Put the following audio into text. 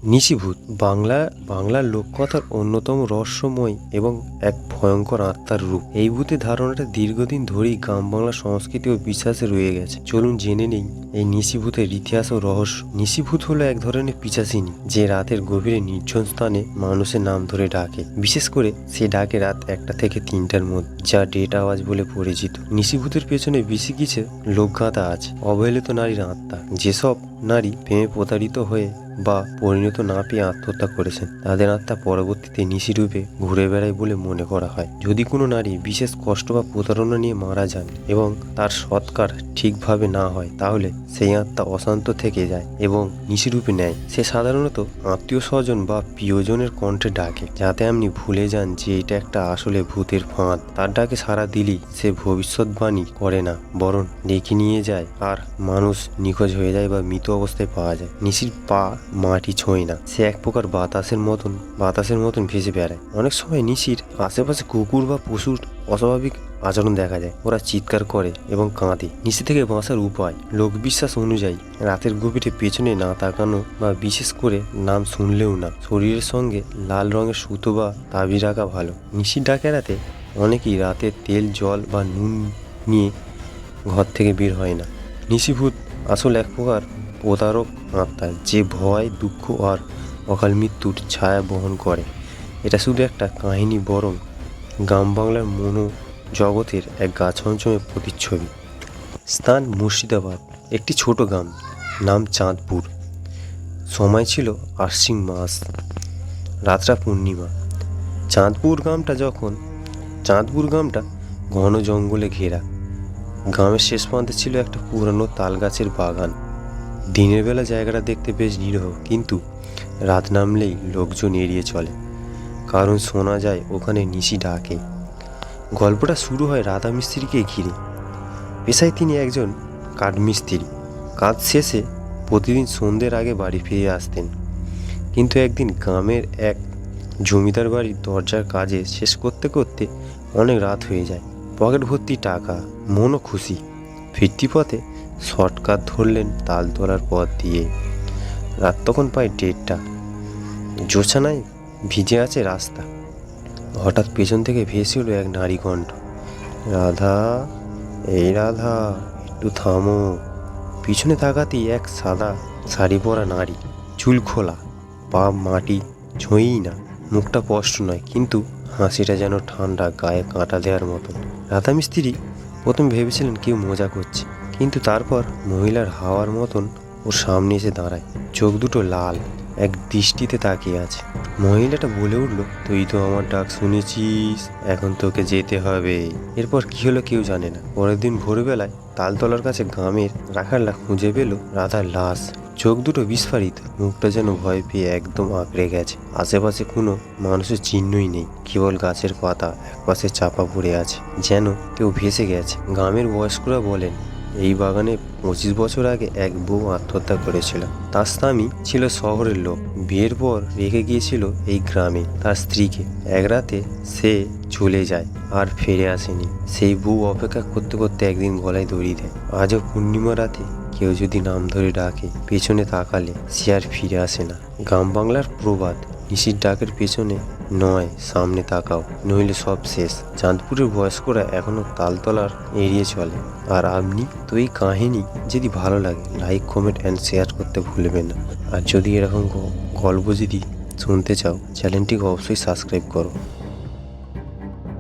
নিশিভূত বাংলার লোককথার অন্যতম রহস্যময় এবং এক ভয়ঙ্কর আত্মার রূপ। এই ভূতের ধারণাটা দীর্ঘদিন ধরেই গ্রাম বাংলার সংস্কৃতি ও বিশ্বাসে রয়ে গেছে। চলুন জেনে নেই এই নিশিভূতের ইতিহাস ও রহস্য। নিশিভূত হলো এক ধরনের পিশাচিনী যে রাতের গভীরে নির্জন স্থানে মানুষের নাম ধরে ডাকে। বিশেষ করে সে ডাকে রাত 1টা থেকে 3টার মধ্যে, যা ডেট আওয়াজ বলে পরিচিত। নিশিভূতের পেছনে বেশি কিছু লোকগাথা আছে। অবহেলিত নারীর আত্মা, যেসব নারী প্রেমে প্রতারিত হয়ে বা পরিণত না পেয়ে আত্মহত্যা করেছেন, তাদের আত্মা পরবর্তীতে নিশি রূপে ঘুরে বেড়ায় বলে মনে করা হয়। যদি কোনো নারী বিশেষ কষ্ট বা প্রতারণা নিয়ে মারা যান এবং তার সৎকার ঠিকভাবে না হয়, তাহলে সেই আত্মা অশান্ত থেকে যায় এবং নিশি রূপে নেয়। সে সাধারণত আত্মীয় স্বজন বা প্রিয়জনের কণ্ঠে ডাকে, যাতে আপনি ভুলে যান যে এটা একটা আসলে ভূতের ফাঁদ। তার ডাকে সাড়া দিলেই সে ভবিষ্যৎবাণী করে না, বরং ডেকে নিয়ে যায় আর মানুষ নিখোঁজ হয়ে যায় বা মৃত অবস্থায় পাওয়া যায়। নিশির পা মাটি ছোঁয় না, সে এক প্রকার বাতাসের মতন ভেসে বেড়ায়। অনেক সময় নিশির আশেপাশে কুকুর বা পশুর অস্বাভাবিক আচরণ দেখা যায়। ওরা চিৎকার করে এবং কাঁদে। নিশি থেকে বাঁচার উপায়: লোকবিশ্বাস অনুযায়ী রাতের গভীরে পেছনে না তাকানো বা বিশেষ করে নাম শুনলেও না শরীরের সঙ্গে লাল রঙের সুতো বা তাবি রাখা ভালো। নিশির ডাক এড়াতে অনেকেই রাতে তেল, জল বা নুন নিয়ে ঘর থেকে বের হয় না। নিশিভূত আসলে এক প্রকার প্রতারক আত্মা, যে ভয়, দুঃখ আর অকাল মৃত্যুর ছায়া বহন করে। এটা শুধু একটা কাহিনী, বরং গ্রাম বাংলার মনোজগতের এক গা ছমছমে প্রতিচ্ছবি। স্থান: মুর্শিদাবাদ। একটি ছোট গ্রাম, নাম চাঁদপুর। সময় ছিল আশ্বিন মাস, রাতটা পূর্ণিমা। চাঁদপুর গ্রামটা ঘন জঙ্গলে ঘেরা। গ্রামের শেষ প্রান্তে ছিল একটা পুরানো তাল গাছের বাগান। দিনের বেলা জায়গাটা দেখতে বেশ নিরীহ, কিন্তু রাত নামলেই লোকজন এড়িয়ে চলে, কারণ শোনা যায় ওখানে নিশি ডাকে। গল্পটা শুরু হয় রাধা মিস্ত্রিকে ঘিরে। পেশায় তিনি একজন কাঠমিস্ত্রি। কাজ শেষে প্রতিদিন সন্ধ্যের আগে বাড়ি ফিরে আসতেন। কিন্তু একদিন গ্রামের এক জমিদার বাড়ির দরজার কাজে শেষ করতে করতে অনেক রাত হয়ে যায়। পকেট ভর্তি টাকা, মনও খুশি। ফিরতি পথে শর্টকাট ধরলেন তালতলার পথ দিয়ে। রাত তখন প্রায় 1:30। জোছানায় ভিজে আছে রাস্তা। হঠাৎ পেছন থেকে ভেসে এলো এক নারী কণ্ঠ। রাধা, এই রাধা, একটু থামো। পিছনে তাকাতেই এক সাদা শাড়ি পরা নারী, চুল খোলা, পা মাটি ছোঁয়ই না। মুখটা স্পষ্ট নয়, কিন্তু হাসিটা যেন ঠান্ডা, গায়ে কাঁটা দেওয়ার মতন। রাধা মিস্ত্রি প্রথম ভেবেছিলেন কেউ মজা করছে, কিন্তু তারপর মহিলার হাওয়ার মতন ওর সামনে এসে দাঁড়ায়। চোখ দুটো লাল, এক দৃষ্টিতে তাকিয়ে আছে। মহিলাটা বলে উঠল, তুই তো আমার ডাক শুনেছিস, এখন তোকে যেতে হবে। এরপর কি হলো কেউ জানে না। পরের দিন ভোরবেলায় তালতলার কাছে গ্রামের রাখালরা খুঁজে পেল রাধার লাশ। চোখ দুটো বিস্ফারিত, মুখটা যেন ভয় পেয়ে একদম আঁকড়ে গেছে। আশেপাশে কোনো মানুষের চিহ্নই নেই, কেবল গাছের পাতা একপাশে চাপা পড়ে আছে, যেন কেউ ভেসে গেছে। গ্রামের বয়স্করা বলেন, এই বাগানে 25 বছর আগে এক বউ আত্মহত্যা করেছিল। তার স্বামী ছিল শহরের লোক, বিয়ের পর রেখে গিয়েছিল এই গ্রামে তার স্ত্রীকে। এক রাতে সে চলে যায় আর ফিরে আসেনি। সেই বউ অপেক্ষা করতে করতে একদিন গলায় দড়ি দেয়। আজও পূর্ণিমা রাতে কেউ যদি নাম ধরে ডাকে, পেছনে তাকালে সে আর ফিরে আসে না। গ্রাম বাংলার প্রবাদ, নিশির ডাকের পেছনে নয়, সামনে তাকাও, নইলে সব শেষ। চাঁদপুরের বয়স্করা এখনো তালতলার এড়িয়ে চলে। আর আপনি? তো এই কাহিনী যদি ভালো লাগে, লাইক, কমেন্ট অ্যান্ড শেয়ার করতে ভুলবেন না। আর যদি এরকম গল্প যদি শুনতে চাও, চ্যানেলটিকে অবশ্যই সাবস্ক্রাইব করো।